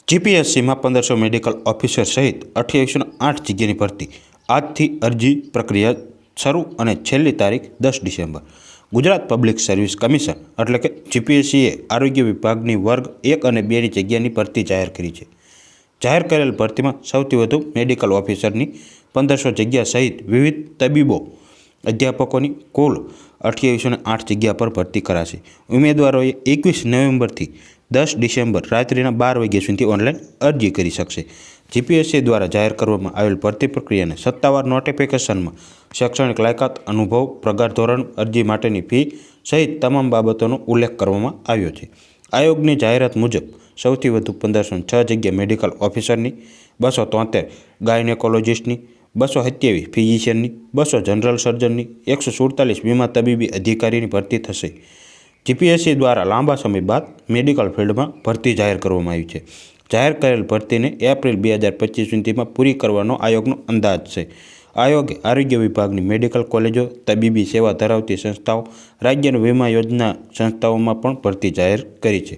GPSC में 1500 medical officer सहित 2808 जग्यानी भर्ती आज थी अरजी प्रक्रिया शुरू और छेल्ली तारीख 10 December. Gujarat public service commission एटले के जीपीएससीए आरोग्य विभाग की वर्ग 1 और 2 जग्यानी भर्ती जाहिर करी है। जाहिर करेल भर्ती में सौथी वधु मेडिकल ऑफिसर की 1500 जग्या सहित विविध तबीबों अध्यापकों की कुल 2808 जग्या पर भर्ती कराशे। उम्मीदवारों 21 नवेम्बर थी 10 डिसेम्बर रात्रिना 12 वाग्या सुधी ऑनलाइन अरजी करी शकशे। जीपीएससी द्वारा जाहिर करवामां आवेल भर्ती प्रक्रिया ने सत्तावार नोटिफिकेशन में शैक्षणिक लायकात, अनुभव, पगार धोरण, अरजी माटेनी फी सहित तमाम बाबतों उल्लेख करवामां आव्यो छे। आयोगनी जाहेरात मुजब सौथी वधु 1506 जग्या मेडिकल ऑफिसरनी, 273 गायनेकोलॉजिस्टनी, 227 फिजिशियननी, 200 जनरल सर्जननी, 147 वीमा तबीबी अधिकारी भर्ती थशे। जीपीएससी द्वारा लांबा समय बाद मेडिकल फील्ड में भर्ती जाहिर करवामां आवी छे। जाहिर करेल भर्ती ने एप्रिल 2025 सुधी में पूरी करवानो आयोगनो अंदाज है। आयोगे आरोग्य विभाग की मेडिकल कॉलेजों, तबीबी सेवा धरावती संस्थाओं, राज्य वीमा योजना संस्थाओं में पण भर्ती जाहिर करी है।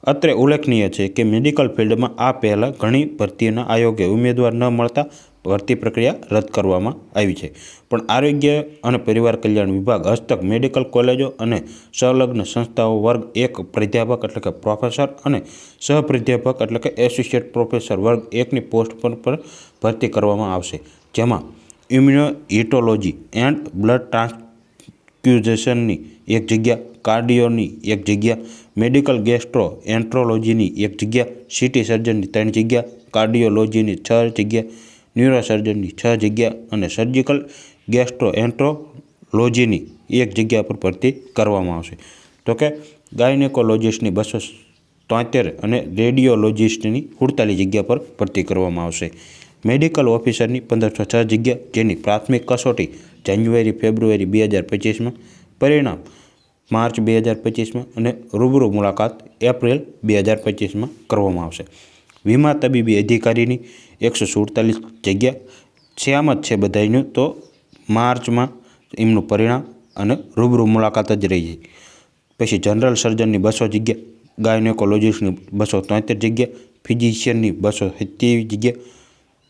अत्रे उल्लेखनीय है कि मेडिकल फील्ड में आ पहला घणी भर्तीओना आयोगे उम्मीदवार न मळता भर्ती प्रक्रिया रद्द करवामां आवी छे। पण आरोग्य और परिवार कल्याण विभाग हस्तक मेडिकल कॉलेजों और संलग्न संस्थाओं वर्ग 1 प्राध्यापक एटले के प्रोफेसर और सहप्राध्यापक एटले के एसोसिएट प्रोफेसर वर्ग 1 पोस्ट पर भर्ती करवामां आवशे, जेमां इम्यूनोहिस्टोलॉजी एंड ब्लड ट्रांसफ्यूजन की 1 जग्या, कार्डियो की 1 जग्या, मेडिकल गेस्ट्रो एंट्रोलॉजी की 1 जग्या, सीटी सर्जन की 3 जग्या, कार्डियोलॉजी की 6 जग्या, न्यूरोसर्जन की 6 जग्या और सर्जिकल गेस्ट्रो एंट्रोलॉजी की 1 जग्या पर भर्ती करवामां आवशे। तो कि गायनेकोलॉजिस्ट की 273 और रेडियोलॉजिस्ट की 48 जग्या पर भर्ती करवामां आवशे। मेडिकल ऑफिसर की 1506 जग्या, जेनी प्राथमिक कसोटी जान्युआरी-फेब्रुआरी 2025 में, परिणाम मार्च 2025 में और रूबरू मुलाकात एप्रिल 2025 में करवामां आवशे। वीमा तबीबी अधिकारी की 147 जग्या श्याम ज छे बधाईनु, तो मार्च में एमनु परिणाम और रूबरू मुलाकात ज रही है। पछी जनरल सर्जन की 200 जग्या, गायनेकोलॉजिस्ट की 273 जग्या, फिजिशियन की 227 जग्या,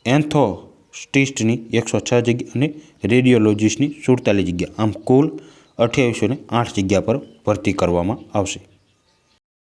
एन्थोस्टिस्ट की 106 जग्या और रेडियोलॉजिस्ट की 47 जग्या, आम कुल 2808 जग्या पर भर्ती करवामां आवशे।